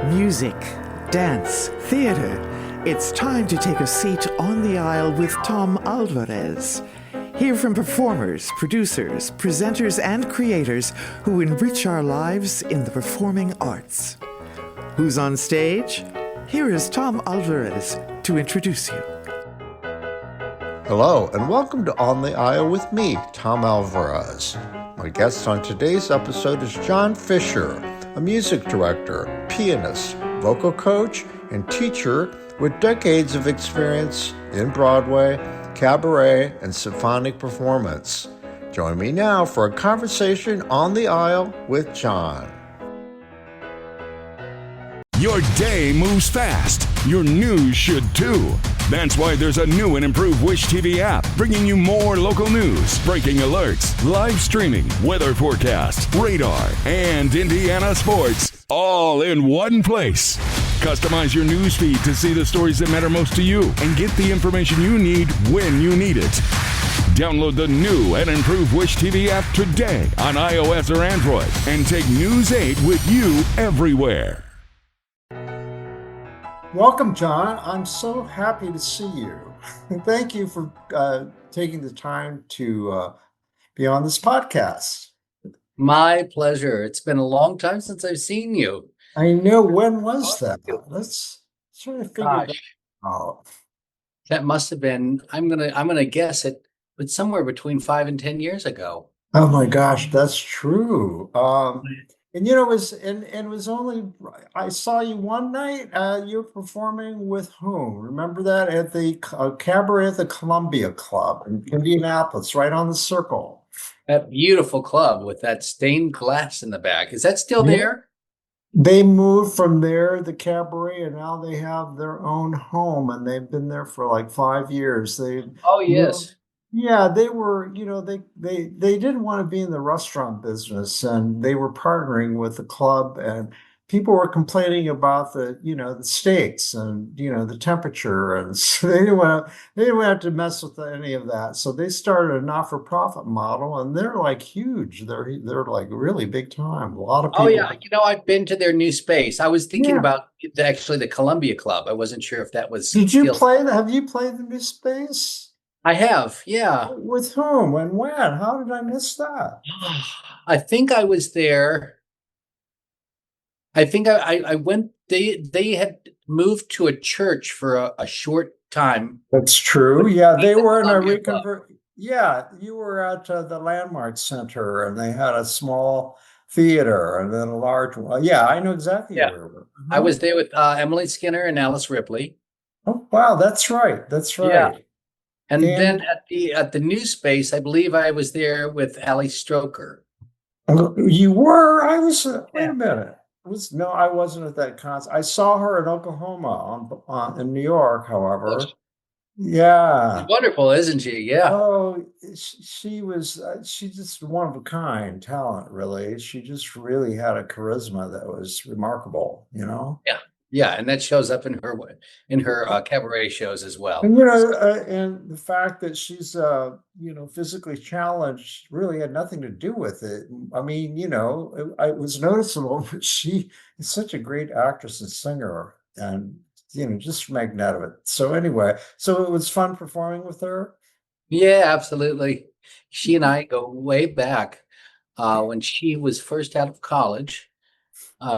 Music, dance, theater. It's time to take a seat on the aisle with Tom Alvarez. Hear from performers, producers, presenters, and creators who enrich our lives in the performing arts. Who's on stage? Here is Tom Alvarez to introduce you. Hello, and welcome to On the Aisle with me, Tom Alvarez. My guest on today's episode is John Fischer, a music director, pianist, vocal coach, and teacher with decades of experience in Broadway, cabaret, and symphonic performance. Join me now for a conversation on the aisle with John. Your day moves fast. Your news should too. That's why there's a new and improved Wish TV app, bringing you more local news, breaking alerts, live streaming, weather forecast, radar, and Indiana sports, all in one place. Customize your news feed to see the stories that matter most to you and get the information you need when you need it. Download the new and improved Wish TV app today on iOS or Android and take News 8 with you everywhere. Welcome, John. I'm so happy to see you. Thank you for taking the time to be on this podcast. My pleasure. It's been a long time since I've seen you. I know. When was that? Let's try to figure that out. That must have been, I'm gonna guess it, but somewhere between 5 and 10 years ago. Oh my gosh, that's true. And it was only, I saw you one night, you were performing with whom? Remember that? At the cabaret at the Columbia Club in Indianapolis, right on the Circle. That beautiful club with that stained glass in the back. Is that still there? They moved from there, the cabaret, and now they have their own home, and they've been there for like 5 years. Oh, yes. Yeah, they were, they didn't want to be in the restaurant business, and they were partnering with the club, and people were complaining about the steaks and, the temperature. And so they didn't want to mess with any of that. So they started a not-for-profit model, and they're like huge. They're like really big time. A lot of people. Oh, yeah. I've been to their new space. I was thinking about actually the Columbia Club. I wasn't sure if that was. Have you played the new space? I have, yeah. With whom and when? How did I miss that? I think I was there. I think I went. They had moved to a church for a short time. That's true. Yeah, they were in a reconvert. Yeah, you were at the Landmark Center, and they had a small theater and then a large one. Yeah, I know exactly where you were. I was there with Emily Skinner and Alice Ripley. Oh, wow, that's right. That's right. Yeah. And then at the new space, I believe I was there with Ali Stroker. You were? I was. Wait a minute. I wasn't at that concert. I saw her in Oklahoma, in New York. However, yeah, she's wonderful, isn't she? Yeah. Oh, she was. She's just one of a kind talent. Really, she just really had a charisma that was remarkable. Yeah. Yeah, and that shows up in her cabaret shows as well. And and the fact that she's physically challenged really had nothing to do with it. I mean, it was noticeable, but she is such a great actress and singer, and just magnetic. So anyway, so it was fun performing with her. Yeah, absolutely. She and I go way back. When she was first out of college.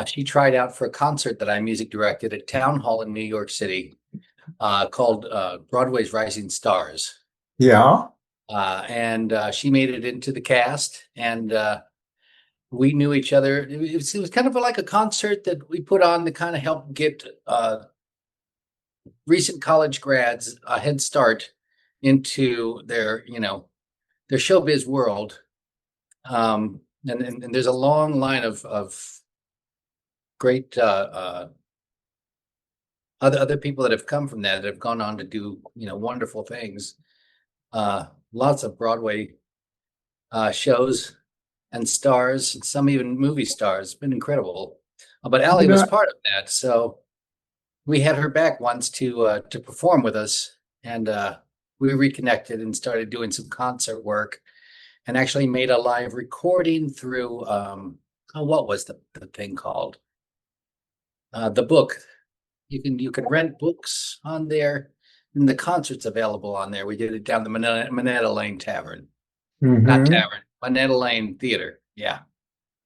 She tried out for a concert that I music directed at Town Hall in New York City called Broadway's Rising Stars. Yeah. And she made it into the cast, and we knew each other. It was kind of like a concert that we put on to kind of help get recent college grads a head start into their showbiz world. And there's a long line of great other people that have come from that have gone on to do wonderful things. Lots of Broadway shows and stars, some even movie stars. It's been incredible. But Ali was part of that, so we had her back once to perform with us, and we reconnected and started doing some concert work, and actually made a live recording through what was the thing called? the book. You can rent books on there, and the concerts available on there. We did it down the Minetta Lane Tavern, not Mm-hmm. Tavern, Minetta Lane Theater. Yeah.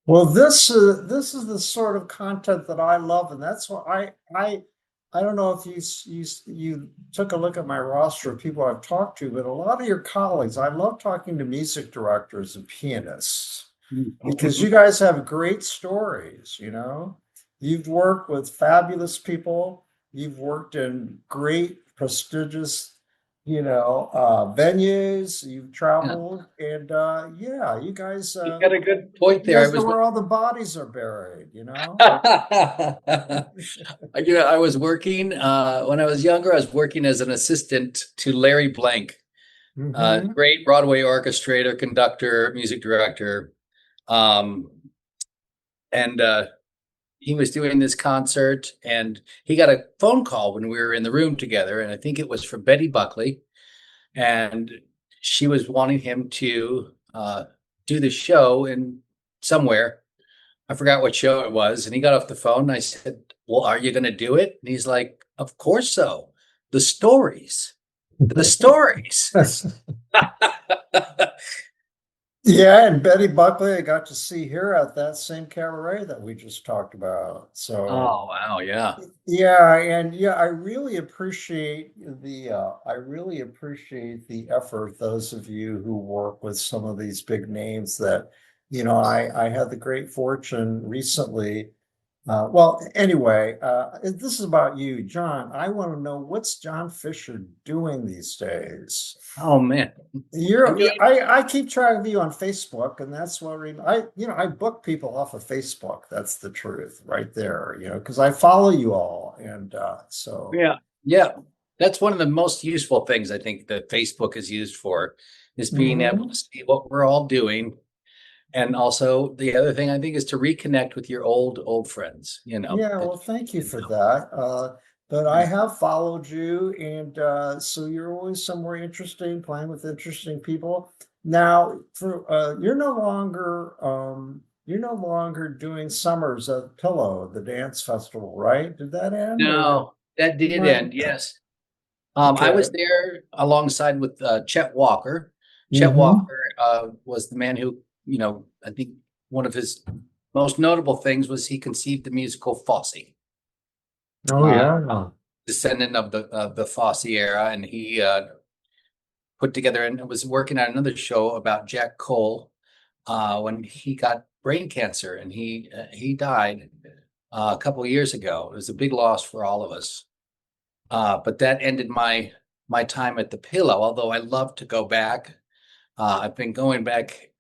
Well, this is the sort of content that I love, and that's what I don't know if you took a look at my roster of people I've talked to, but a lot of your colleagues, I love talking to music directors and pianists because you guys have great stories, you know. You've worked with fabulous people, you've worked in great, prestigious, venues, you've Yeah. traveled, and yeah, you guys You got a good point you there. I guys know was where all the bodies are buried, you know? I was working when I was younger. I was working as an assistant to Larry Blank, Hmm. great Broadway orchestrator, conductor, music director, um, and he was doing this concert, and he got a phone call when we were in the room together, and I think it was from Betty Buckley, and she was wanting him to do the show in somewhere. I forgot what show it was. And he got off the phone and I said, "Well, are you going to do it?" And he's like, "Of course so. The stories, the stories." Yeah, and Betty Buckley, I got to see her at that same cabaret that we just talked about. So Oh, wow. Yeah. yeah, and yeah, I really appreciate the effort, those of you who work with some of these big names that, I had the great fortune recently. Well, anyway, this is about you, John. I want to know what's John Fisher doing these days? Oh, man. I'm doing, I keep track of you on Facebook, and that's what I book people off of Facebook. That's the truth right there, because I follow you all. And so, yeah. Yeah. That's one of the most useful things I think that Facebook is used for, is being able mhm. to see what we're all doing. And also the other thing I think is to reconnect with your old friends, Yeah, that well, thank you you for know. that. But I Yeah. have followed you, and so you're always somewhere interesting, playing with interesting people. Now, for you're no longer doing summers at Pillow, the dance festival, right? Did that end or No, that did what? end. Yes. I Okay. was there alongside with Chet Walker. Chet Mm-hmm. Walker was the man who, I think one of his most notable things was he conceived the musical Fosse, Oh uh, yeah. descendant of the Fosse era, and he put together and was working on another show about Jack Cole when he got brain cancer, and he died a couple of years ago. It was a big loss for all of us. But that ended my time at the Pillow. Although I love to go back. I've been going back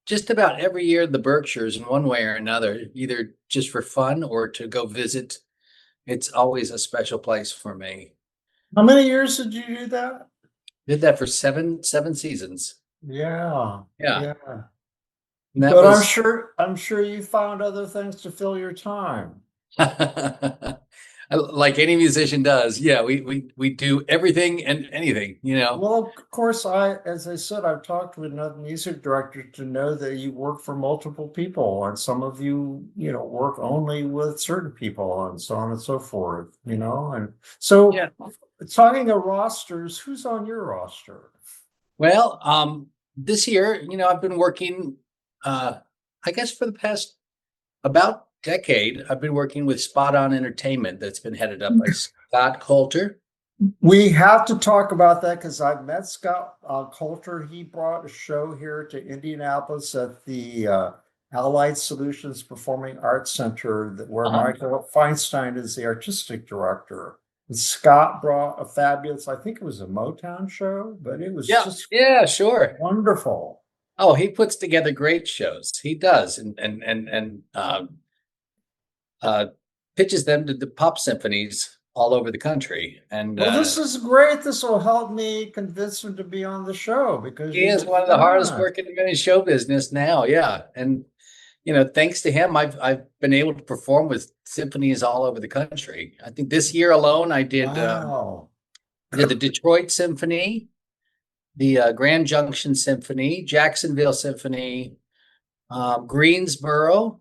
just about every year to the Berkshires in one way or another, either just for fun or to go visit. It's always a special place for me. How many years did you do that? Did that for seven seasons. Yeah, Yeah, yeah. and that But was I'm sure you found other things to fill your time. like any musician does. Yeah, we do everything and anything. Well, of course, as I said, I've talked with enough music directors to know that you work for multiple people, and some of you, work only with certain people, and so on and so forth, And so, Yeah. talking of rosters, who's on your roster? Well, this year, I've been working, I guess for the past about decade, I've been working with Spot On Entertainment that's been headed up by Scott Coulter. We have to talk about that because I've met Scott Coulter. He brought a show here to Indianapolis at the Allied Solutions Performing Arts Center, where Uh-huh. Michael Feinstein is the artistic director. And Scott brought a fabulous, I think it was a Motown show, but it was Yeah, just yeah, sure. wonderful. Oh, he puts together great shows. He does, and uh, pitches them to the pop symphonies all over the country. And Well, this is great. This will help me convince him to be on the show because he is one of the hardest yeah. working men in show business now. Yeah, and thanks to him, I've been able to perform with symphonies all over the country. I think this year alone, Wow. I did the Detroit Symphony, the Grand Junction Symphony, Jacksonville Symphony, Greensboro,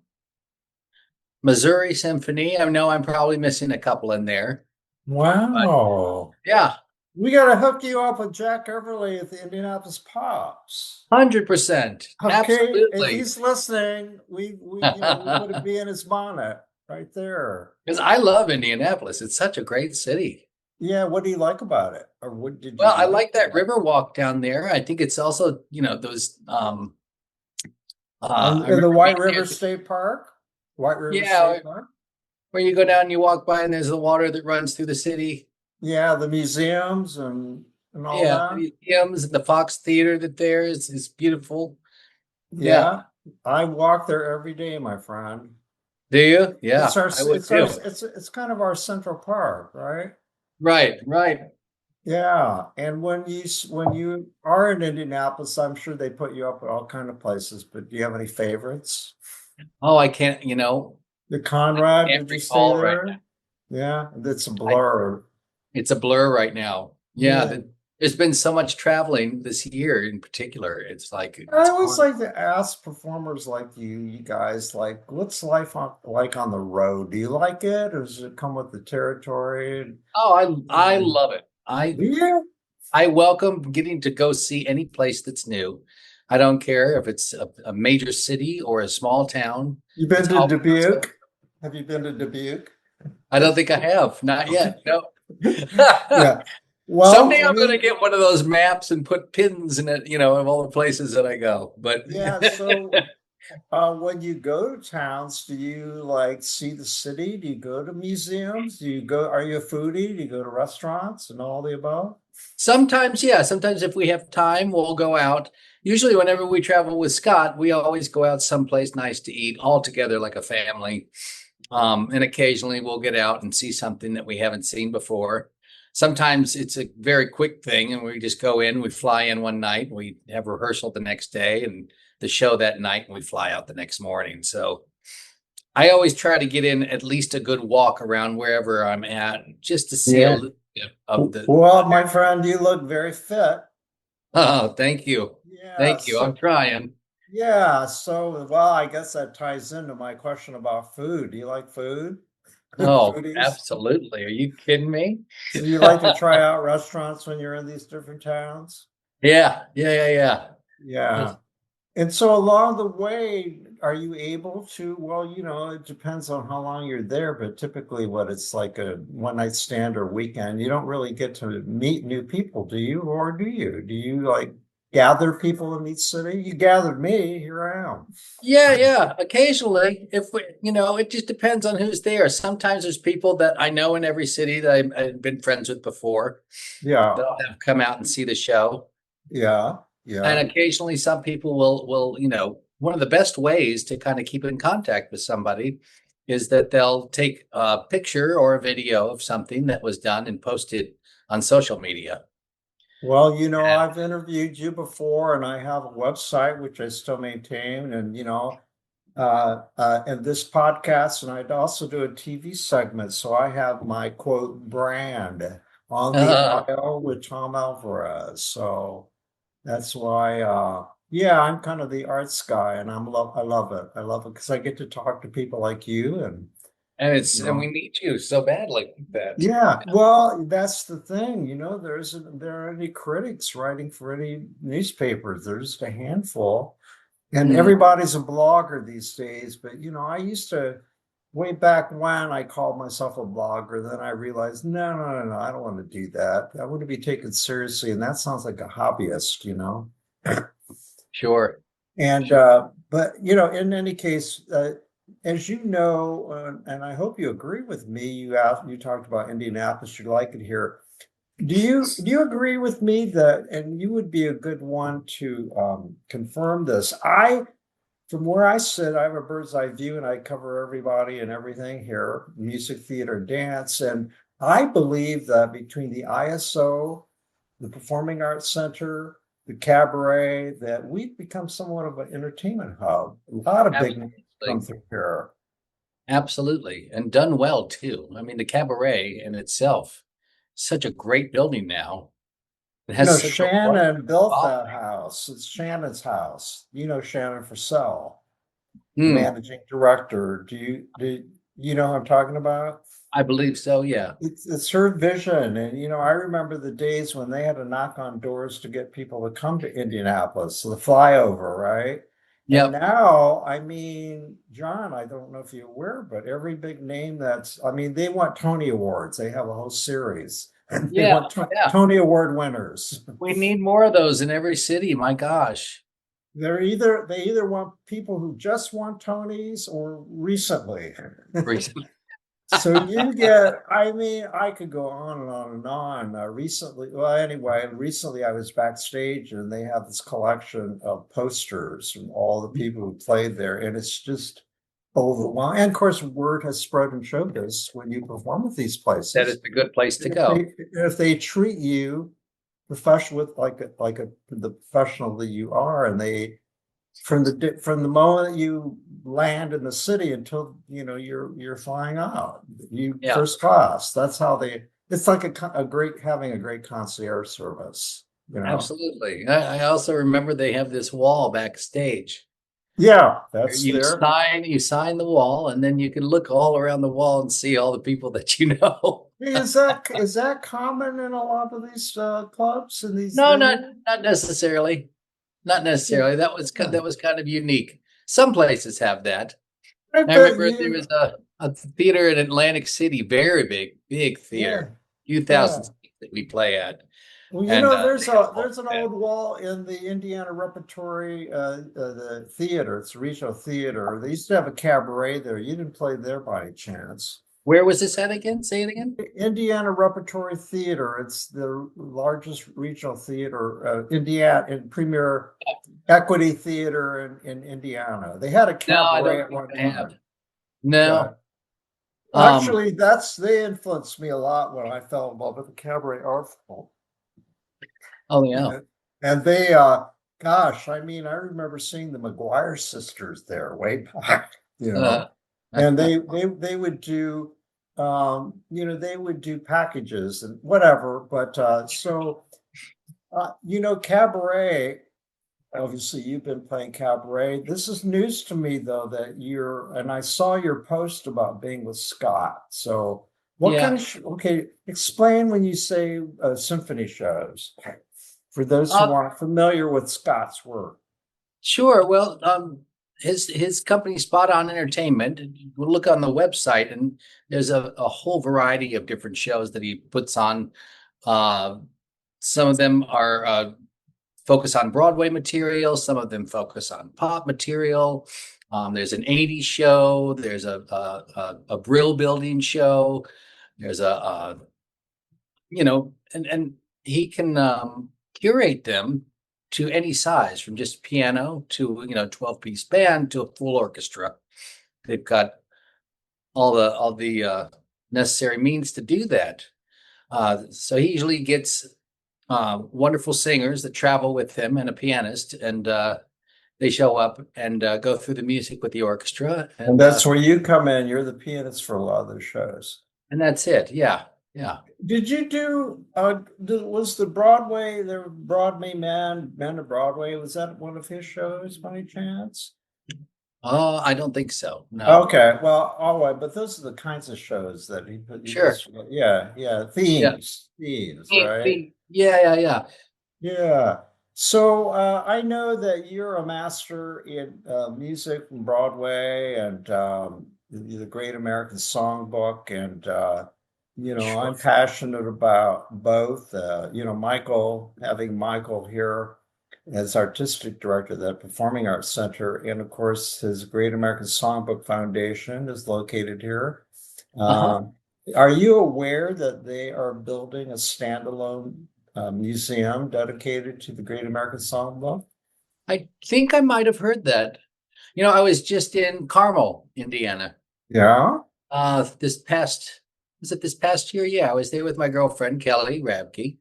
Missouri Symphony. I know I'm probably missing a couple in there, but Wow. yeah, We got to hook you up with Jack Everly at the Indianapolis Pops. 100%. Okay, if Absolutely. he's listening, we put a bee in his bonnet right there. Because I love Indianapolis. It's such a great city. Yeah, what do you like about it? Or what did you Well, I like like that about it? river walk down there. I think it's also, those I In the remember White being River there. State Park? White River Yeah, State Park? where you go down and you walk by and there's the water that runs through the city. Yeah, the museums and all Yeah, the that. museums and the Fox Theater that there is beautiful. Yeah. Yeah, I walk there every day, my friend. Do you? It's Yeah, our I would it's our too. it's kind of our central park, right? Right, right. Yeah, and when you are in Indianapolis, I'm sure they put you up at all kind of places, but do you have any favorites? Oh, I can't, The Conrad, can't did you stay recall right now. there? Yeah, it's a I, blur. it's a blur right now. Yeah, Yeah. there's been so much traveling this year in particular. It's like I it's always hard. like to ask performers like you guys, like, what's life like on the road? Do you like it, or does it come with the territory? Oh, I love it. Do you? I welcome getting to go see any place that's new. I don't care if it's a major city or a small town. You been It's to always so. Dubuque? Have you been to Dubuque? I don't think I have. Not yet. No. Yeah. Well, Someday I I'm going to mean, get one of those maps and put pins in it, of all the places that I go. But yeah, so when you go to towns, do you like see the city? Do you go to museums? Are you a foodie? Do you go to restaurants and all the above? sometimes, yeah, sometimes if we have time, we'll go out. Usually, whenever we travel with Scott, we always go out someplace nice to eat all together like a family. And occasionally we'll get out and see something that we haven't seen before. Sometimes it's a very quick thing and we just go in, we fly in one night, we have rehearsal the next day and the show that night and we fly out the next morning. So I always try to get in at least a good walk around wherever I'm at just to see a Yeah. little bit of the. Well, my friend, you look very fit. Oh, thank you. Yeah, Thank you. I'm trying. yeah. So, well, I guess that ties into my question about food. Do you like food? Oh, Foodies? absolutely. Are you kidding me? So you like to try out restaurants when you're in these different towns? Yeah, yeah. Yeah. And so along the way, are you able to, well, it depends on how long you're there, but typically what it's like a one night stand or weekend, you don't really get to meet new people, do you? Or do you? Do you like gather people in each city? You gathered me, here I am. Yeah. Occasionally, if we, it just depends on who's there. Sometimes there's people that I know in every city that I've been friends with before. Yeah, They'll have come out and see the show. yeah, And yeah. occasionally some people will, one of the best ways to kind of keep in contact with somebody is that they'll take a picture or a video of something that was done and post it on social media. Well, I've interviewed you before and I have a website which I still maintain and this podcast, and I'd also do a TV segment. So I have my quote brand on the aisle with Tom Alvarez. So that's why, yeah, I'm kind of the arts guy, and I love it. I love it because I get to talk to people like you, and And we need you so badly like that. yeah. Well, that's the thing. There aren't any critics writing for any newspapers. There's just a handful. And Mm. everybody's a blogger these days, but I used to, way back when I called myself a blogger, then I realized, no, I don't want to do that. I want to be taken seriously, and that sounds like a hobbyist. Sure. And but in any case, as you know, and I hope you agree with me, you talked about Indianapolis, you like it here. Do you agree with me that, and you would be a good one to confirm this? From where I sit, I have a bird's eye view and I cover everybody and everything here, music, theater, dance. And I believe that between the ISO, the Performing Arts Center, the cabaret, that we've become somewhat of an entertainment hub. A lot of big names come Absolutely. through here. Absolutely. And done well too. I mean, the cabaret in itself, such a great building now. It has such a wonderful Shannon built that following. house. It's Shannon's house. Shannon Purcell. managing director. Do you know what I'm talking about? I believe so. Yeah. It's her vision. And, I remember the days when they had to knock on doors to get people to come to Indianapolis, so the flyover, right? And Yep. now, John, I don't know if you're aware, but every big name they want Tony Awards. They have a whole series. And they Yeah. want Yeah. Tony Award winners. We need more of those in every city. My gosh. They either want people who just want Tonys or recently. Recently. So you get, I could go on and on and on. Recently I was backstage and they have this collection of posters from all the people who played there, and it's just overwhelming. And of course, word has spread in showbiz when you perform with these places. That is a good place to go. If they treat you professional like the professional that you are, and they from the moment you land in the city until you're flying out, first class. That's how it's like having a great concierge service. Absolutely. I also remember they have this wall backstage. Yeah, that's you there. You sign the wall, and then you can look all around the wall and see all the people that you know. Is that common in a lot of these clubs and these? No, not necessarily. Not necessarily. That was kind of unique. Some places have that. I remember there was a theater in Atlantic City, very big theater, few thousand seats that we play at. Well, there's an old wall in the Indiana Repertory, the theater. It's a regional theater. They used to have a cabaret there. You didn't play there by any chance. Where was this at again? Say it again. Indiana Repertory Theater. It's the largest regional theater, Indiana, and premier equity theater in Indiana. They had a cabaret at one time. No. Actually, they influenced me a lot when I fell in love with the cabaret art form. Oh yeah. And they, gosh, I remember seeing the McGuire sisters there way back, and they would do, they would do packages and whatever. But cabaret. Obviously, you've been playing cabaret. This is news to me, though, and I saw your post about being with Scott. So, what kind of? Explain when you say symphony shows for those who aren't familiar with Scott's work. Sure. Well, his company, Spot On Entertainment. We'll look on the website, and there's a whole variety of different shows that he puts on. Some of them are focus on Broadway material. Some of them focus on pop material. There's an 80s show. There's a Brill building show. There's and he can curate them to any size, from just piano to 12-piece band to a full orchestra. They've got all the necessary means to do that. So he usually gets wonderful singers that travel with him and a pianist, and they show up and go through the music with the orchestra. And that's where you come in. You're the pianist for a lot of those shows. And that's it. Yeah. Yeah. Did you do, was the Broadway Man of Broadway, was that one of his shows by any chance? Oh, I don't think so. No. Okay. Well, all right. But those are the kinds of shows that he put. Sure. Themes, right? Yeah. Yeah. So I know that you're a master in music from Broadway and the Great American Songbook, and Sure. I'm passionate about both. Having Michael here as artistic director of the Performing Arts Center, and of course his Great American Songbook Foundation is located here. Are you aware that they are building a standalone museum dedicated to the Great American Songbook? I think I might have heard that. I was just in Carmel, Indiana. Yeah. This past year? Yeah, I was there with my girlfriend, Kelly Rabke.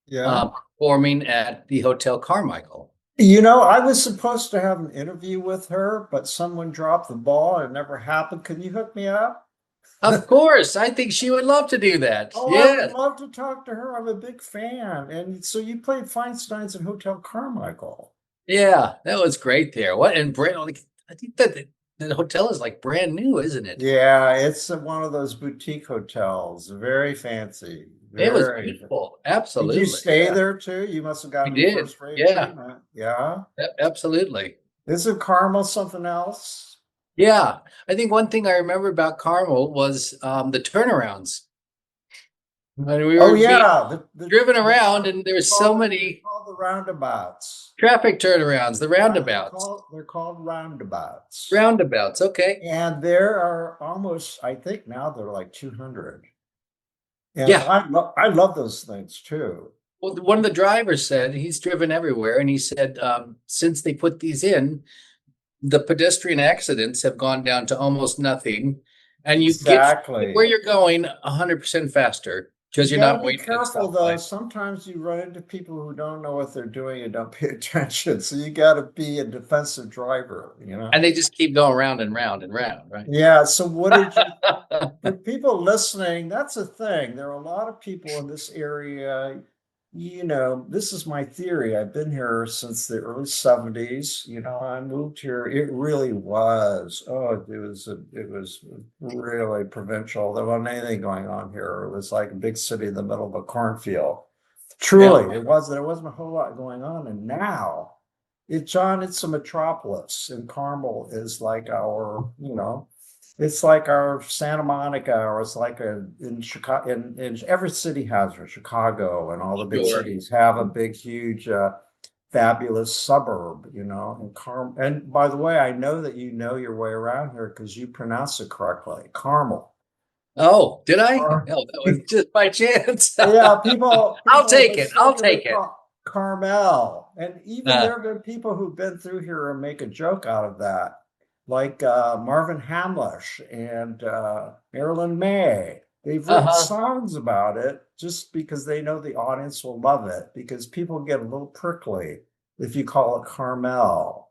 Yeah. Performing at the Hotel Carmichael. I was supposed to have an interview with her, but someone dropped the ball and it never happened. Can you hook me up? Of course. I think she would love to do that. Oh, yes. I would love to talk to her. I'm a big fan. And so you played Feinstein's at Hotel Carmichael. Yeah, that was great there. What? And Brent, I think that the hotel is like brand new, isn't it? Yeah, it's one of those boutique hotels. Very fancy. It was Very. beautiful. Did you Absolutely. stay Yeah, there too? You must have we gotten did. first-rate Yeah, treatment. Yeah. absolutely. Isn't Carmel something else? Yeah. I think one thing I remember about Carmel was the turnarounds. When we Oh were being yeah, driven around and there's so they're many called the roundabouts. traffic turnarounds, the roundabouts. They're called roundabouts. Roundabouts, okay. And there are almost, I think now they're like 200. And Yeah. I love those things too. Well, one of the drivers said he's driven everywhere, and he said since they put these in, the pedestrian accidents have gone down to almost nothing, and you get Exactly. where you're going 100% faster because You you're gotta not be waiting at a careful though. stoplight. Sometimes you run into people who don't know what they're doing and don't pay attention. So you got to be a defensive driver, you know? And they just keep going round and round and round, right? Yeah. So what did you, for people listening, that's a thing. There are a lot of people in this area. You know, this is my theory. I've been here since the early 70s. You know, I moved here. It really was. Oh, it was really provincial. There wasn't anything going on here. It was like a big city in the middle of a cornfield. Truly, Yeah. it was. There wasn't a whole lot going on. And now, John, it's a metropolis. And Carmel is like our, you know, it's like our Santa Monica, or it's like in Chicago. In every city has one. Chicago and all the big Sure. cities have a big, huge, fabulous suburb. You know, and by the way, I know that you know your way around here because you pronounce it correctly, Carmel. Oh, did I? Car- No, that was just by chance. Yeah, people. I'll take it. mistakenly I'll take it. call Carmel, and even Uh, there have been people who've been through here and make a joke out of that. Like Marvin Hamlish and Marilyn May. They've written uh-huh. songs about it just because they know the audience will love it, because people get a little prickly if you call it Carmel.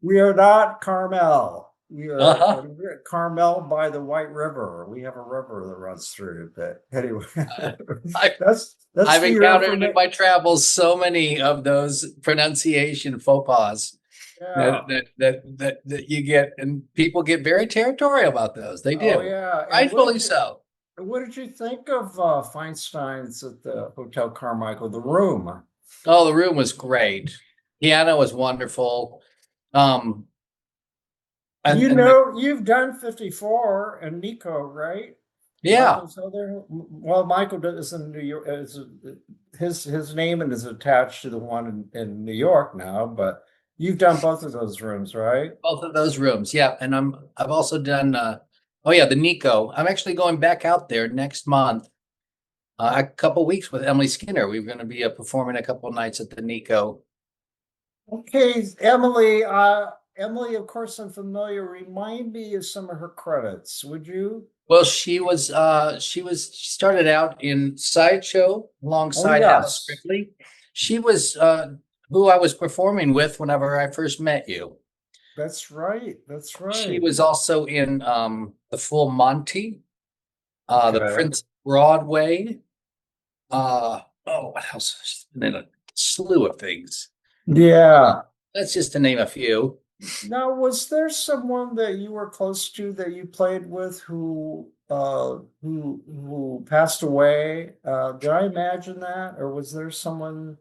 We are not Carmel. Uh-huh. We're Carmel by the White River. We have a river that runs through. But anyway, that's I've for your encountered in information. my travels so many of those pronunciation faux pas Yeah. that you get, and people get very territorial about those. They do. Oh yeah. And Rightfully so. what did you think of Feinstein's at the Hotel Carmichael, the room? Oh, the room was great. Piano was wonderful. And, You and know, you've done 54 and Nico, right? yeah. Michael's other, well, Michael is in New York. His name is attached to the one in New York now, but you've done both of those rooms, right? Both of those rooms, yeah. And I've also done the Nico. I'm actually going back out there next month, a couple weeks with Emily Skinner. We're going to be performing a couple nights at the Nico. Okay, Emily, of course, I'm familiar. Remind me of some of her credits, would you? Well, she started out in Sideshow alongside Hal yes. Strictly. She was who I was performing with whenever I first met you. That's right. That's right. She was also in the Full Monty, the Okay. Prince Broadway. What else? She's been in a slew of things. Yeah. That's just to name a few. Now, was there someone that you were close to that you played with who passed away? Did I imagine that, or was there someone?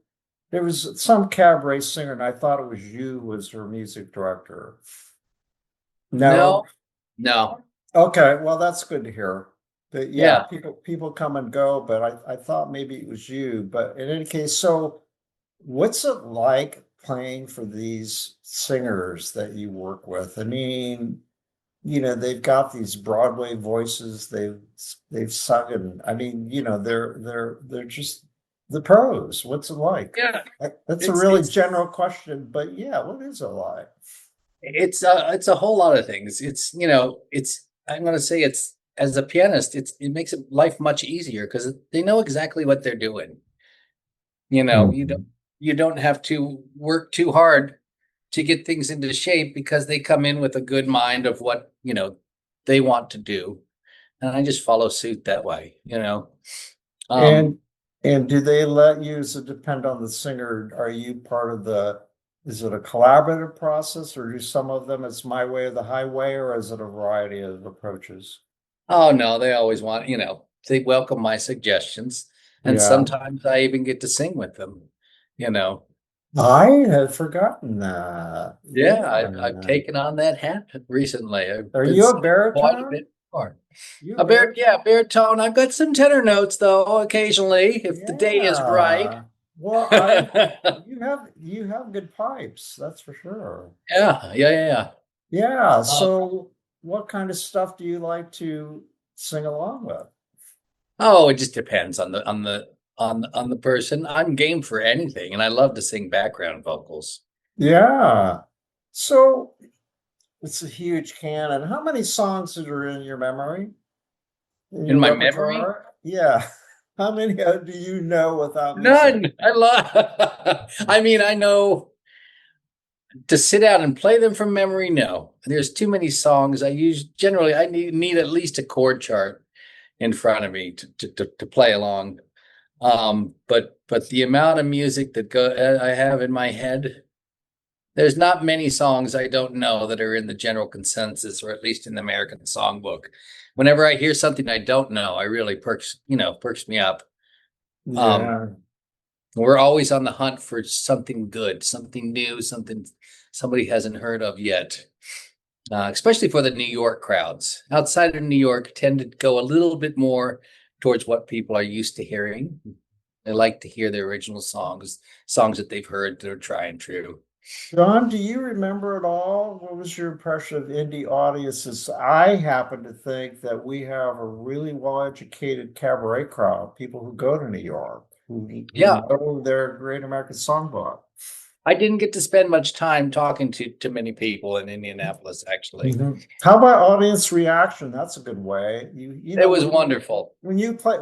There was some cabaret singer, and I thought it was you who was her music director. No. No. Okay, well, that's good to hear. But Yeah. people come and go, but I thought maybe it was you. But in any case, so what's it like playing for these singers that you work with? I mean, you know, they've got these Broadway voices. They've sung, and I mean, you know, they're just the pros. What's it like? Yeah. That's a really general question, but yeah, what is it like? It's a whole lot of things. I'm going to say it's, as a pianist, it makes life much easier because they know exactly what they're doing. You know, you don't have to work too hard to get things into shape because they come in with a good mind of what, you know, they want to do. And I just follow suit that way, you know. And do they let you, does it depend on the singer? Are you part of the Is it a collaborative process, or do some of them it's my way or the highway, or is it a variety of approaches? Oh no, they always want, they welcome my suggestions. And Yeah. sometimes I even get to sing with them, you know. I had forgotten that. Yeah, I've Yeah. taken on that hat recently. I've Are been you a singing quite a baritone? bit more. You a A yeah, baritone? baritone. I've got some tenor notes though, occasionally, if the day is right. Yeah. Well, I Yeah, you have good pipes, that's for sure. yeah, yeah. Yeah. Um, So what kind of stuff do you like to sing along with? oh, it just depends on the person. I'm game for anything, and I love to sing background vocals. Yeah. So it's a huge canon. How many songs are in your memory? In In your my memory, repertoire? Yeah. How many do you know without music? none. I love. I mean, I know to sit down and play them from memory. No, there's too many songs. I need at least a chord chart in front of me to play along. But the amount of music I have in my head, there's not many songs I don't know that are in the general consensus, or at least in the American Songbook. Whenever I hear something I don't know, I really perks me up. Um, Yeah. we're always on the hunt for something good, something new, something somebody hasn't heard of yet. Especially for the New York crowds. Outside of New York, tend to go a little bit more towards what people are used to hearing. They like to hear the original songs that they've heard that are tried and true. John, do you remember at all? What was your impression of indie audiences? I happen to think that we have a really well-educated cabaret crowd, people who go to New York, who Yeah, know their Great American Songbook. I didn't get to spend much time talking to many people in Indianapolis, actually. Mhm. How about audience reaction? That's a good way. You It know was wonderful. when you play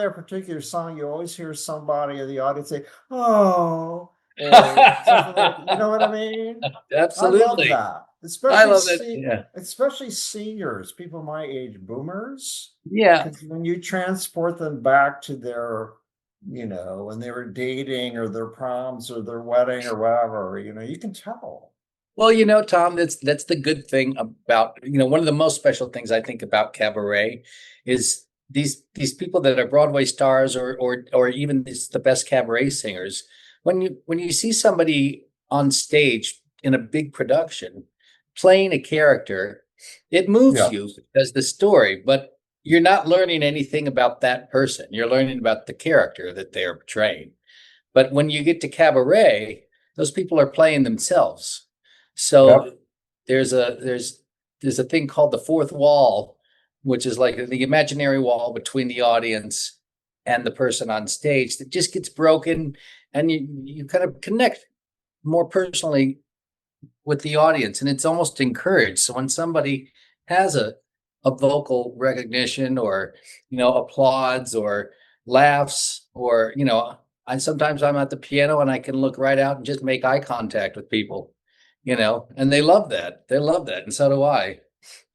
a particular song, you always hear somebody in the audience say, "Oh," or something like, you know what I mean? I love Absolutely. that, I love it. Yeah. especially seniors, people my age, boomers, Yeah. because when you transport them back to their, when they were dating or their proms or their wedding or whatever, you can tell. Well, Tom, that's the good thing about, one of the most special things I think about cabaret is these people that are Broadway stars, or even the best cabaret singers. When you see somebody on stage in a big production playing a character, it moves Yeah. you as the story, but you're not learning anything about that person. You're learning about the character that they are portraying. But when you get to cabaret, those people are playing themselves. So Yep. there's a thing called the fourth wall, which is like the imaginary wall between the audience and the person on stage that just gets broken, and you kind of connect more personally with the audience, and it's almost encouraged. So when somebody has a vocal recognition, or applauds or laughs, or I'm at the piano and I can look right out and just make eye contact with people, and they love that. They love that, and so do I.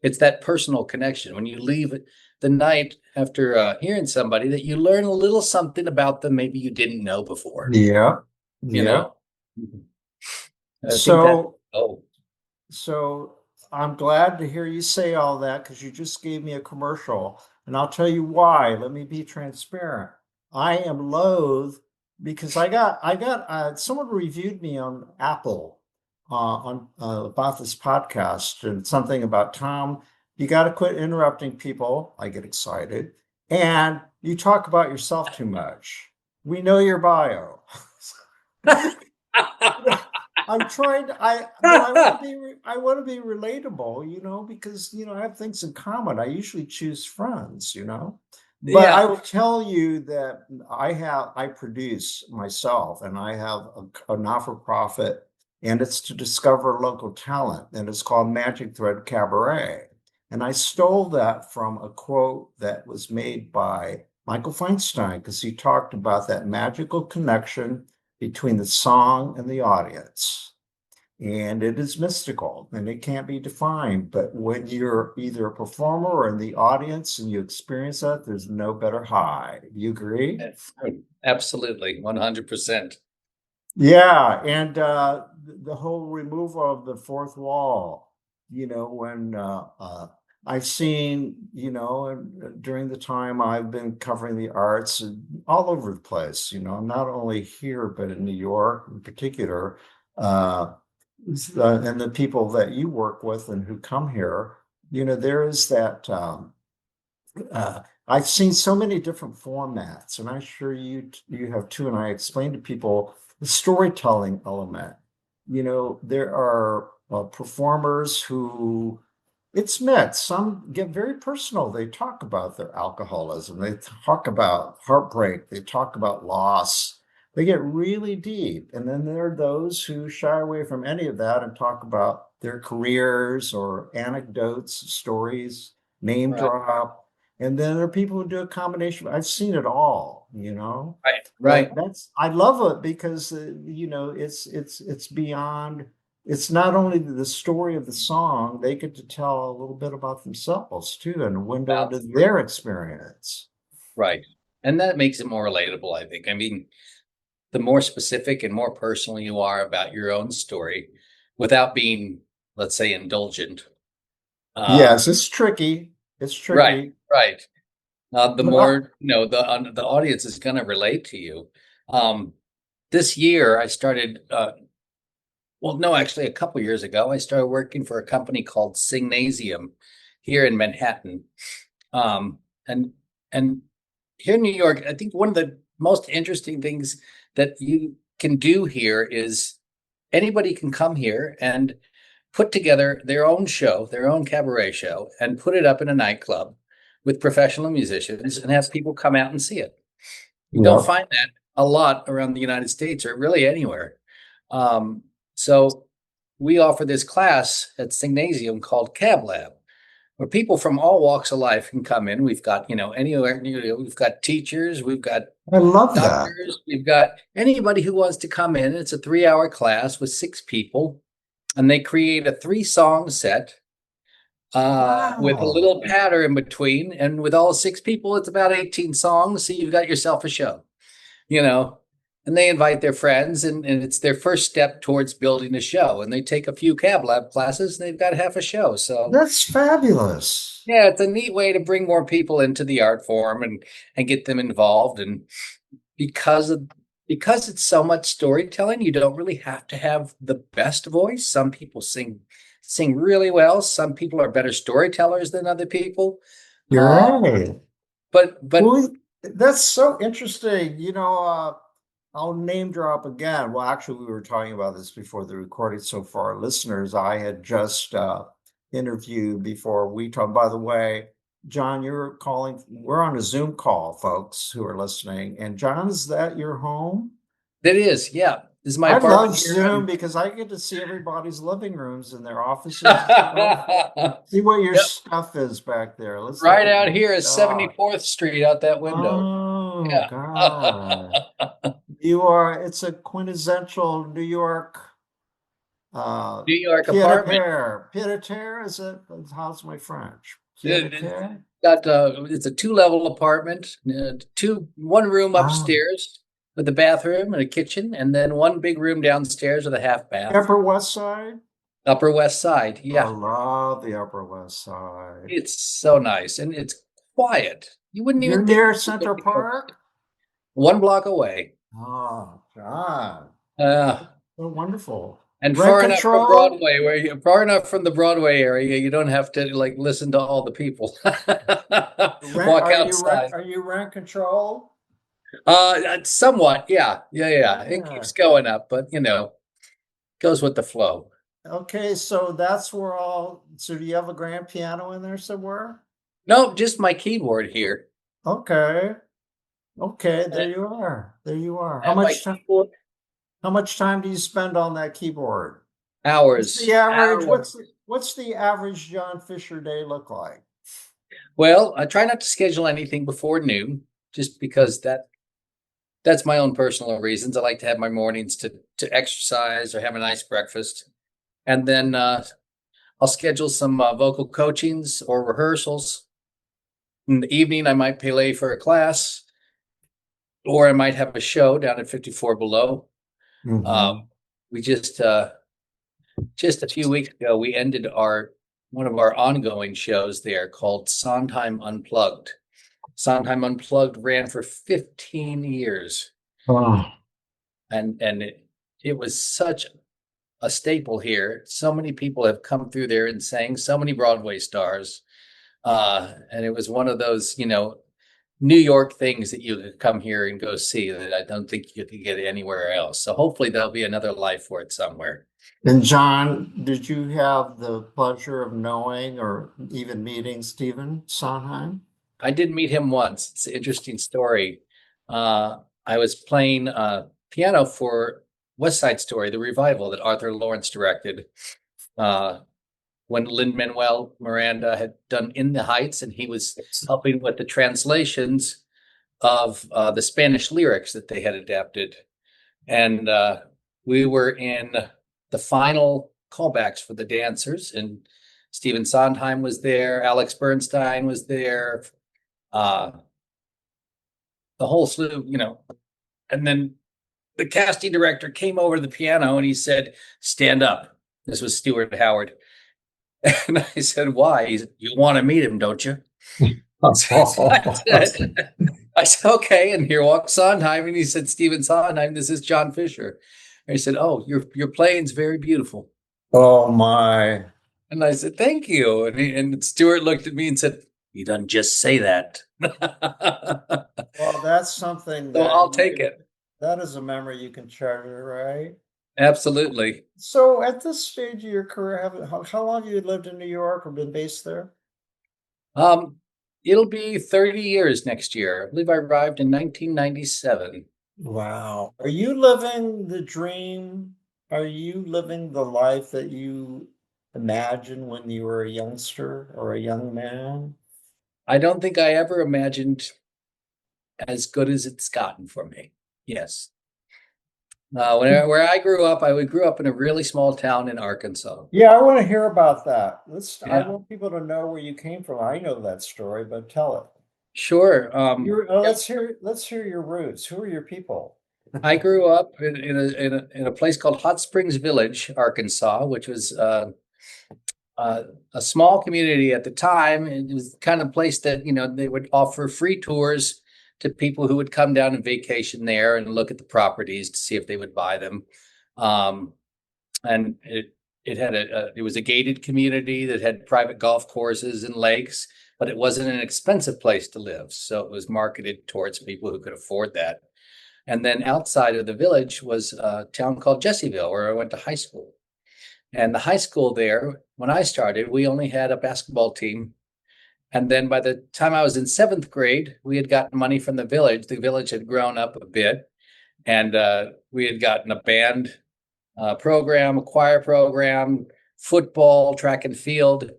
It's that personal connection when you leave the night after hearing somebody, that you learn a little something about them maybe you didn't know before. Yeah. you Yeah. know I think that. So, Oh, so I'm glad to hear you say all that, because you just gave me a commercial, and I'll tell you why. Let me be transparent. I am loath because I got someone reviewed me on Apple on about this podcast, and something about, Tom, you got to quit interrupting people. I get excited, and you talk about yourself too much. We know your bio. I'm trying to, but I want to be relatable, because, I have things in common. I usually choose friends. But I yeah. will tell you that I produce myself, and I have a not-for-profit, and it's to discover local talent, and it's called Magic Thread Cabaret. And I stole that from a quote that was made by Michael Feinstein, because he talked about that magical connection between the song and the audience. And it is mystical and it can't be defined. But when you're either a performer or in the audience and you experience that, there's no better high. Do you agree? Absolutely, 100%. Yeah. And the whole removal of the fourth wall, when I've seen, during the time I've been covering the arts all over the place, not only here, but in New York in particular, and the people that you work with and who come here, there is that. I've seen so many different formats, and I'm sure you have too. And I explain to people the storytelling element. There are performers who it's mixed. Some get very personal. They talk about their alcoholism. They talk about heartbreak. They talk about loss. They get really deep. And then there are those who shy away from any of that and talk about their careers or anecdotes, stories, name drop. And then there are people who do a combination. I've seen it all, Right. I love it because it's beyond. It's not only the story of the song; they get to tell a little bit about themselves too, and a window into their experience. Right, and that makes it more relatable, I think. I mean, the more specific and more personal you are about your own story, without being, let's say, indulgent. Yes, it's tricky. It's tricky. Right. The more the audience is going to relate to you. This year, I started. Actually, a couple years ago, I started working for a company called Signasium here in Manhattan. And here in New York, I think one of the most interesting things that you can do here is anybody can come here and put together their own show, their own cabaret show, and put it up in a nightclub with professional musicians and have people come out and see it. You don't find that a lot around the United States or really anywhere. So we offer this class at Signasium called Cab Lab, where people from all walks of life can come in. We've got, anywhere, we've got teachers, we've got I love doctors, we've got anybody who wants to come in. It's a 3-hour class with 6 people, and they create a 3-song set with a little patter in between. And with all 6 people, it's about 18 songs. So you've got yourself a show, and they invite their friends, and it's their first step towards building a show. And they take a few Cab Lab classes, and they've got half a show. So that's fabulous. Yeah, it's a neat way to bring more people into the art form and get them involved. And because it's so much storytelling, you don't really have to have the best voice. Some people sing really well. Some people are better storytellers than other people. You're right. But well, that's so interesting. I'll name drop again. Well, actually, we were talking about this before the recording. So for our listeners, I had just interviewed before we talked. By the way, John, you're calling. We're on a Zoom call, folks who are listening. And John, is that your home? It is, yeah. This is my apartment. I love here. Zoom because I get to see everybody's living rooms and their offices. See what your stuff is back there. Let's right out here is 74th Street out that window. Oh, yeah. God. It's a quintessential New York apartment. Pied-à-terre, is it? How's my French? It's a 2-level apartment, one room upstairs with a bathroom and a kitchen, and then one big room downstairs with a half bath. Upper West Side? Upper West Side, yeah. I love the Upper West Side. It's so nice, and it's quiet. You wouldn't even. You're near Central Park? 1 block away. Oh, God. So wonderful. And far enough from Broadway, far enough from the Broadway area, you don't have to listen to all the people. Walk outside. Are you rent control? Somewhat, yeah. It keeps going up, but goes with the flow. Okay, so that's where so do you have a grand piano in there somewhere? No, just my keyboard here. Okay, there you are. How much time do you spend on that keyboard? Hours. What's the average? What's the average John Fischer day look like? Well, I try not to schedule anything before noon, just because that's my own personal reasons. I like to have my mornings to exercise or have a nice breakfast. And then I'll schedule some vocal coachings or rehearsals. In the evening, I might pay for a class, or I might have a show down at 54 Below. Mm-hmm. we just a few weeks ago, we ended one of our ongoing shows there called Sondheim Unplugged. Sondheim Unplugged ran for 15 years. Oh. And it was such a staple here. So many people have come through there and sang, so many Broadway stars. And it was one of those, New York things that you could come here and go see that I don't think you could get anywhere else. So hopefully there'll be another life for it somewhere. And John, did you have the pleasure of knowing or even meeting Stephen Sondheim? I did meet him once. It's an interesting story. I was playing piano for West Side Story, the revival that Arthur Lawrence directed, when Lin-Manuel Miranda had done In the Heights, and he was helping with the translations of the Spanish lyrics that they had adapted. And we were in the final callbacks for the dancers, and Stephen Sondheim was there, Alex Bernstein was there, the whole slew, and then the casting director came over to the piano and he said, "Stand up." This was Stuart Howard. And I said, "Why?" He said, "You want to meet him, don't you?" I said, "Okay." And here walks Sondheim, and he said, "Stephen Sondheim, this is John Fischer." And he said, "Oh, your playing's very beautiful." Oh my. And I said, "Thank you." And Stuart looked at me and said, "You done just say that." Well, that's something So I'll take it. That is a memory you can treasure, right? Absolutely. So at this stage of your career, how long have you lived in New York or been based there? It'll be 30 years next year. I believe I arrived in 1997. Wow. Are you living the dream? Are you living the life that you imagined when you were a youngster or a young man? I don't think I ever imagined as good as it's gotten for me. Yes. Where I grew up, I grew up in a really small town in Arkansas. Yeah, I want to hear about that. I Yeah. want people to know where you came from. I know that story, but tell it. Sure. Let's hear your roots. Who are your people? I grew up in a place called Hot Springs Village, Arkansas, which was a small community at the time. It was the kind of place that they would offer free tours to people who would come down and vacation there and look at the properties to see if they would buy them. And it was a gated community that had private golf courses and lakes, but it wasn't an expensive place to live. So it was marketed towards people who could afford that. And then outside of the village was a town called Jesseville, where I went to high school. And the high school there, when I started, we only had a basketball team. And then by the time I was in 7th grade, we had gotten money from the village. The village had grown up a bit, and we had gotten a band program, a choir program, football, track and field.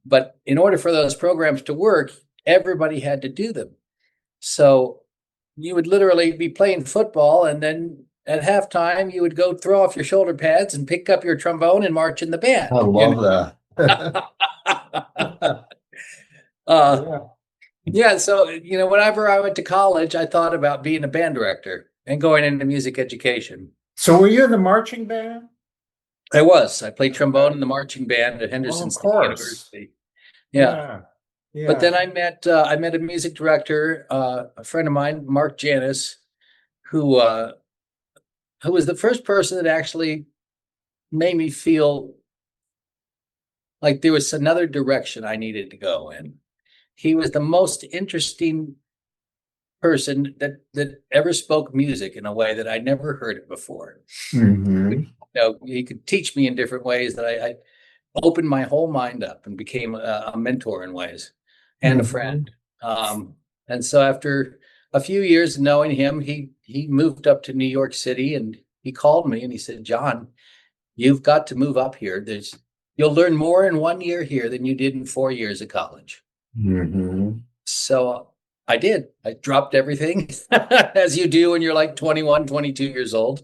But in order for those programs to work, everybody had to do them. So you would literally be playing football, and then at halftime, you would go throw off your shoulder pads and pick up your trombone and march in the band. I love that. Yeah. So, whenever I went to college, I thought about being a band director and going into music education. So were you in the marching band? I was. I played trombone in the marching band at Henderson State University. Yeah. But then I met a music director, a friend of mine, Mark Janis, who was the first person that actually made me feel like there was another direction I needed to go in. He was the most interesting person that ever spoke music in a way that I'd never heard it before. Mm-hmm. He could teach me in different ways that I opened my whole mind up and became a mentor in ways and a friend. And so after a few years of knowing him, he moved up to New York City, and he called me and he said, "John, you've got to move up here. You'll learn more in 1 year here than you did in 4 years of college." Mm-hmm. So I did. I dropped everything, as you do when you're like 21, 22 years old.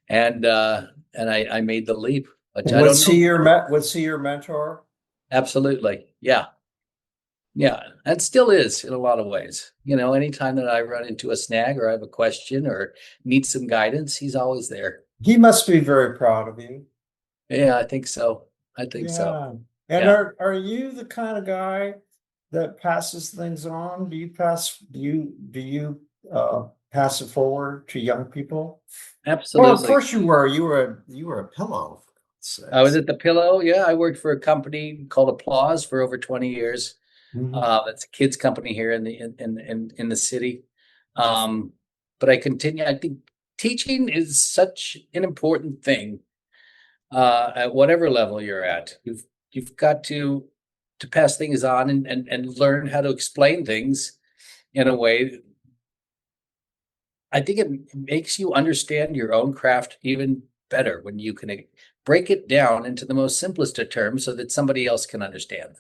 And I made the leap. Was he your mentor? Absolutely. Yeah. Yeah. And still is in a lot of ways. Anytime that I run into a snag or I have a question or need some guidance, he's always there. He must be very proud of you. Yeah, I think so. I think so. Yeah. And Yeah. are you the kind of guy that passes things on? Do you pass it forward to young people? Well, of Absolutely. course you were. You were a pillow, for I was God's at the Pillow. Yeah, I worked for a company called Applause for over 20 years. sakes. That's a kids company here in the city. Um, but I continue. I think teaching is such an important thing at whatever level you're at. You've got to pass things on and learn how to explain things in a way. I think it makes you understand your own craft even better when you can break it down into the most simplest of terms so that somebody else can understand.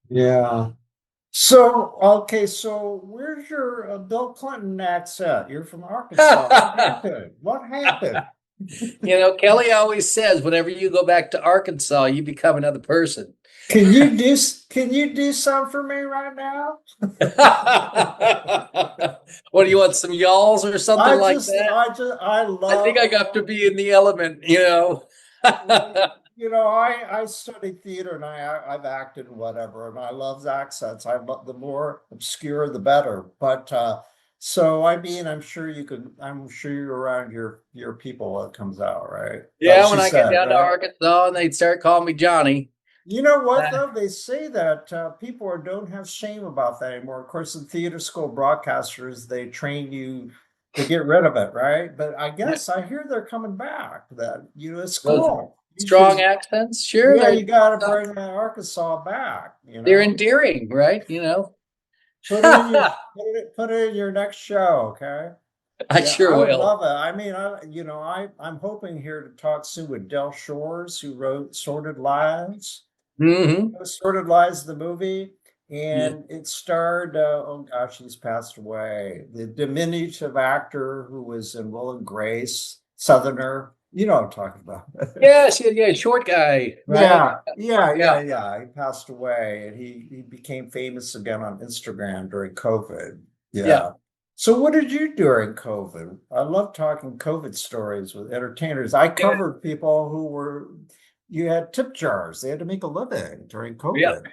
Yeah. So, okay, so where's your Bill Clinton accent? You're from Arkansas. What happened? What happened? Kelly always says whenever you go back to Arkansas, you become another person. Can you do some for me right now? What do you want? Some y'alls or something I like just that? I just I I think love I got to be in the element. I studied theater and I've acted and whatever, and I love accents. The more obscure the better. But so I mean, I'm sure you're around your people when it comes out, right? Like Yeah, she when I get said, down to right? Arkansas and they start calling me Johnny. You know what, Uh, though? They say that don't have shame about that anymore. Of course, in theater school broadcasters, they train you to get rid of it, right? But I yeah, guess I hear they're coming back. That, it's those cool. You strong should, accents, sure, yeah, they're you got to bring that Arkansas back, they're endearing, right? Put it in your put it in your next show, okay? I Yeah, sure I would will. love it. I mean, I'm hoping here to talk soon with Del Shores, who wrote Sordid Lives. Hmm. Sordid Lies, the movie, Yeah. and it starred, oh gosh, he's passed away. The diminutive actor who was in Will and Grace, Southerner. You know what I'm talking about. Yes, yeah, yeah, short guy, right? Yeah, yeah, yeah, Yeah, yeah. He passed away, and he became famous again on Instagram during COVID. yeah. Yeah. So what did you do during COVID? I love talking COVID stories with entertainers. I Yeah. covered people you had tip jars. They had to make a living during Yeah. COVID.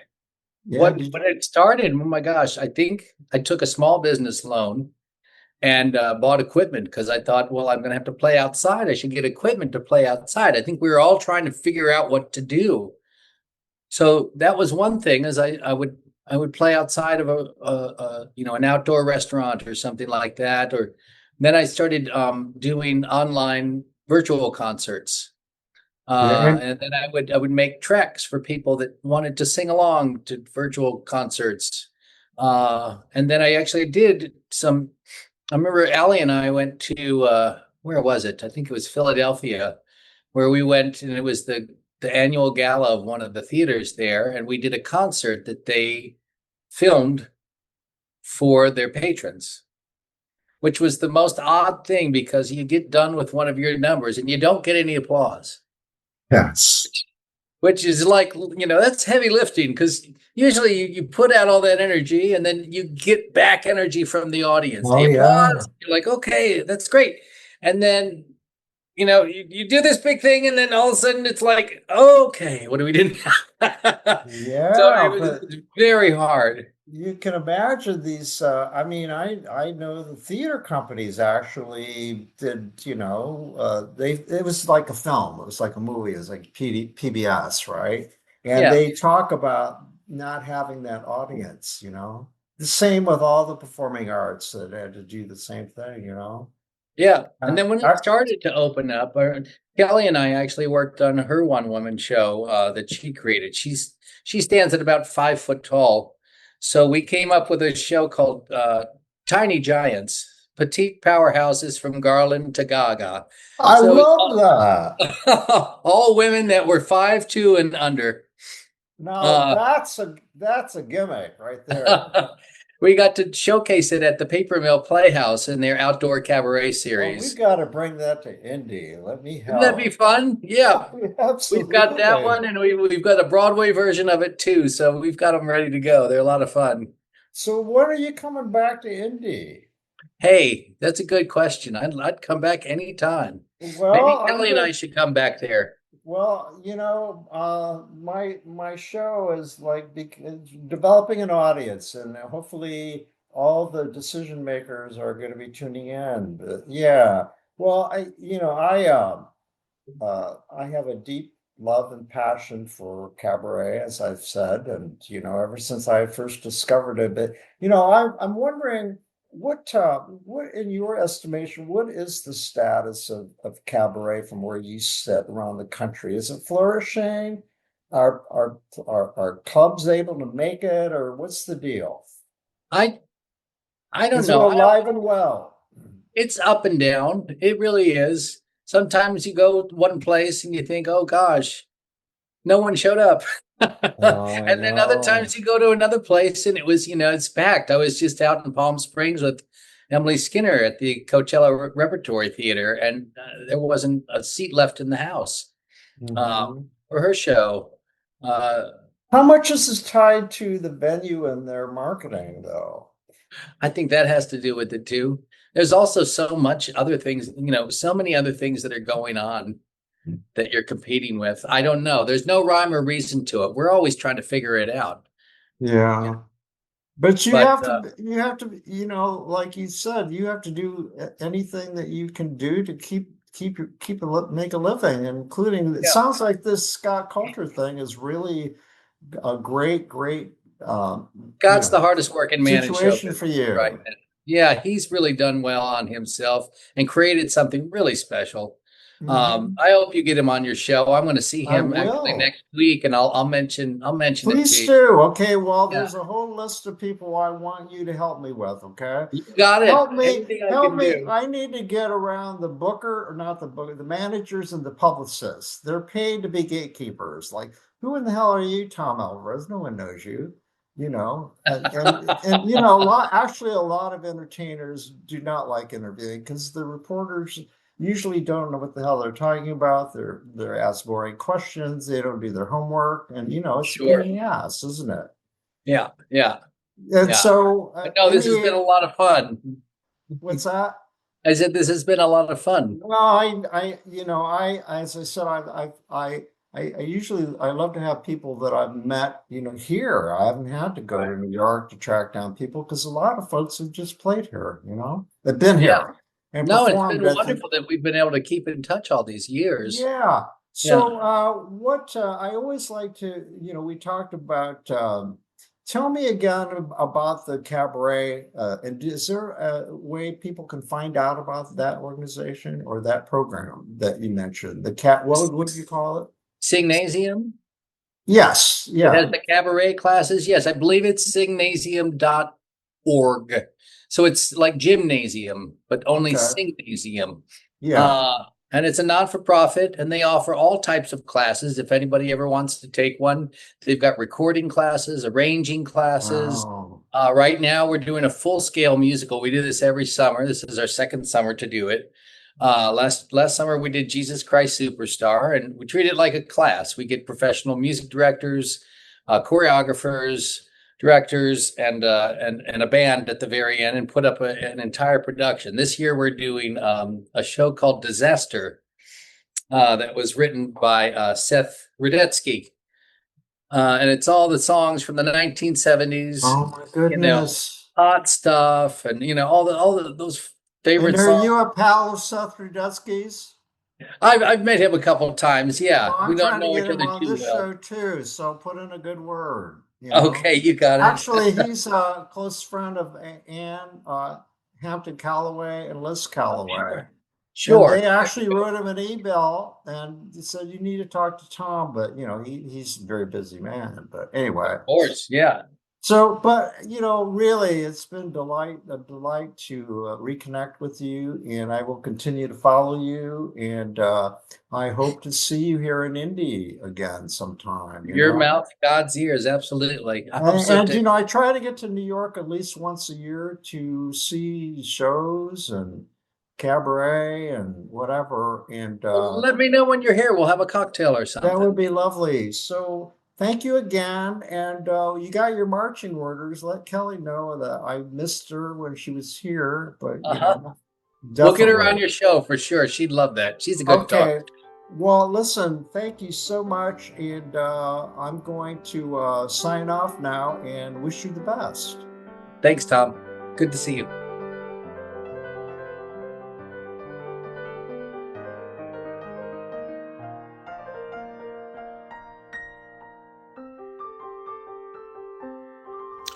Yeah, What did when it started, oh my gosh, I think I took a small business loan and bought equipment because I thought, well, I'm going to have to play outside. I should get equipment to play outside. I think we were all trying to figure out what to do. So that was one thing, is I would play outside of an outdoor restaurant or something like that. Or then I started doing online virtual concerts. yeah, and And then I would make tracks for people that wanted to sing along to virtual concerts. And then I actually did some. I remember Allie and I went to where was it? I think it was Philadelphia, where we went, and it was the annual gala of one of the theaters there, and we did a concert that they filmed for their patrons, which was the most odd thing because you get done with one of your numbers and you don't get any applause, yes. which is like, that's heavy lifting because usually you put out all that energy and then you get back energy from the audience. Oh They yeah. applause. You're like, okay, that's great. And then, you do this big thing and then all of a sudden it's like, okay, what do we do now? So Yeah, it but was very hard. you can imagine these. I mean, I know the theater companies actually did. It was like a film. It was like a movie. It was like PBS, right? And Yeah. they talk about not having that audience. The same with all the performing arts that had to do the same thing. Yeah. And Uh, then when it I, started to open up, Kelly and I actually worked on her one woman show that she created. She stands at about 5 foot tall. So we came up with a show called Tiny Giants, Petite Powerhouses from Garland to Gaga. I So it's love that. all women that were 5'2" and under. Now Uh, that's a gimmick right there. we got to showcase it at the Paper Mill Playhouse in their outdoor cabaret Well, we series. got to bring that to Indy. Let me Wouldn't that be help. fun? Yeah. We've got that Absolutely. one, and we've got a Broadway version of it too. So we've got them ready to go. They're a lot of fun. So when are you coming back to Indy? Hey, that's a good question. I'd come back anytime. Maybe Well, I'm Kelly and I good. should come back there. Well, my show is like developing an audience, and hopefully all the decision makers are going to be tuning in. But yeah, well, I have a deep love and passion for cabaret, as I've said, and ever since I first discovered it. But I'm wondering what in your estimation, what is the status of cabaret from where you sit around the country? Is it flourishing? Are clubs able to make it, or what's the deal? I I don't Is it know. I don't. alive and well? It's up and down. It really is. Sometimes you go one place and you think, "Oh gosh, no one showed up." Oh, I And then other know. times you go to another place and it was, it's packed. I was just out in Palm Springs with Emily Skinner at the Coachella Repertory Theater, and there wasn't a seat left in the house Mhm. for her show. Uh, How much is this tied to the venue and their marketing, though? I think that has to do with it too. There's also so many other things that are going on that you're competing with. I don't know. There's no rhyme or reason to it. We're always trying to figure it out. Yeah. But But like you said, you have to do anything that you can do to make a living, including, it yeah, sounds like this Scott Coulter thing is really a great, um, you Scott's the know, hardest working man in show situation business for right you. now. Yeah, he's really done well on himself and created something really special. Mhm. I hope you get him on your show. I'm going to see I him actually will. next week, and I'll mention it to Please you. do. Okay, well, Yeah, there's a whole list of people I want you to help me with, okay? you got it. Help me, Anything I help can me. do. I need to get around the booker, or not the booker, the managers and the publicists. They're paid to be gatekeepers. Like, who in the hell are you, Tom Alvarez? No one knows you, a lot of entertainers do not like interviewing because the reporters usually don't know what the hell they're talking about. They're asked boring questions. They don't do their homework, and it's a pain Sure. in the ass, isn't it? Yeah, yeah, And yeah. so, But no, this has been a lot of fun. what's that? I said this has been a lot of fun. Well, as I said, I love to have people that I've met, here. I haven't had to go Right. to New York to track down people because a lot of folks have just played here, they've been Yeah. here and No, it's performed been at the. wonderful that we've been able to keep in touch all these years. Yeah. Yeah. So, what I always like to, we talked about. Tell me again about the cabaret, and is there a way people can find out about that organization or that program that you mentioned? The cat, what do you call it? Signasium. Yes, It yeah, has the cabaret classes. Yes, I believe it's signasium.org. So it's like gymnasium, but only okay, signasium. yeah. Uh, and it's a not-for-profit, and they offer all types of classes. If anybody ever wants to take one, they've got recording classes, arranging classes. Wow. Right now, we're doing a full-scale musical. We do this every summer. This is our second summer to do it. Last summer we did Jesus Christ Superstar, and we treat it like a class. We get professional music directors, choreographers, directors, and a band at the very end, and put up an entire production. This year we're doing a show called Disaster that was written by Seth Rudetsky, and it's all the songs from the 1970s. Oh my You know, goodness. hot stuff, and all the those And favorite are songs. you a pal of Seth Rudetsky's? I've met him a couple of times. Well, Yeah, we I'm don't trying to know get each him other on too this well. show too, so put in a good word. Okay, you got it. Actually, he's a close friend of Anne Hampton Calloway and Liz Calloway. Sure, And sure, they actually wrote him an email and said, you need to talk to Tom. But, he's a very busy man. But anyway, of course. Yeah, so, but, really, it's been a delight to reconnect with you. And I will continue to follow you. And I hope to see you here in Indy again sometime. your mouth, God's ears. Absolutely. I hope And, so and too. I try to get to New York at least once a year to see shows and cabaret and whatever. And Well, let me know when you're here. We'll have a cocktail or that would something. be lovely. So thank you again. And you got your marching orders. Let Kelly know that I missed her when she was here, but Uh huh. We'll get her on your show for sure. She'd love that. She's a good talker. Well, listen, thank you so much. And I'm going to sign off now and wish you the best. Thanks, Tom. Good to see you.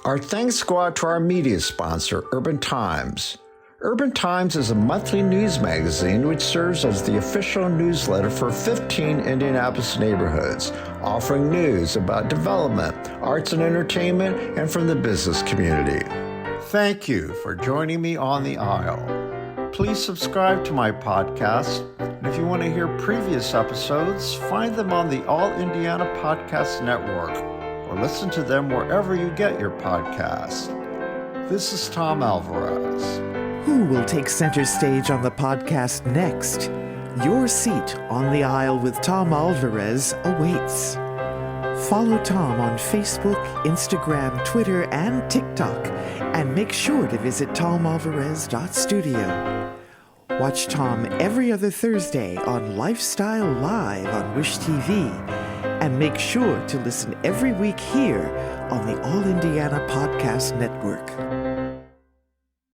Our thanks go out to our media sponsor, Urban Times. Urban Times is a monthly news magazine which serves as the official newsletter for 15 Indianapolis neighborhoods, offering news about development, arts and entertainment, and from the business community. Thank you for joining me on the aisle. Please subscribe to my podcast, and if you want to hear previous episodes, find them on the All Indiana Podcast Network, or listen to them wherever you get your podcasts. This is Tom Alvarez. Who will take center stage on the podcast next? Your seat on the aisle with Tom Alvarez awaits. Follow Tom on Facebook, Instagram, Twitter, and TikTok, and make sure to visit tomalvarez.studio. Watch Tom every other Thursday on Lifestyle Live on Wish TV, and make sure to listen every week here on the All Indiana Podcast Network.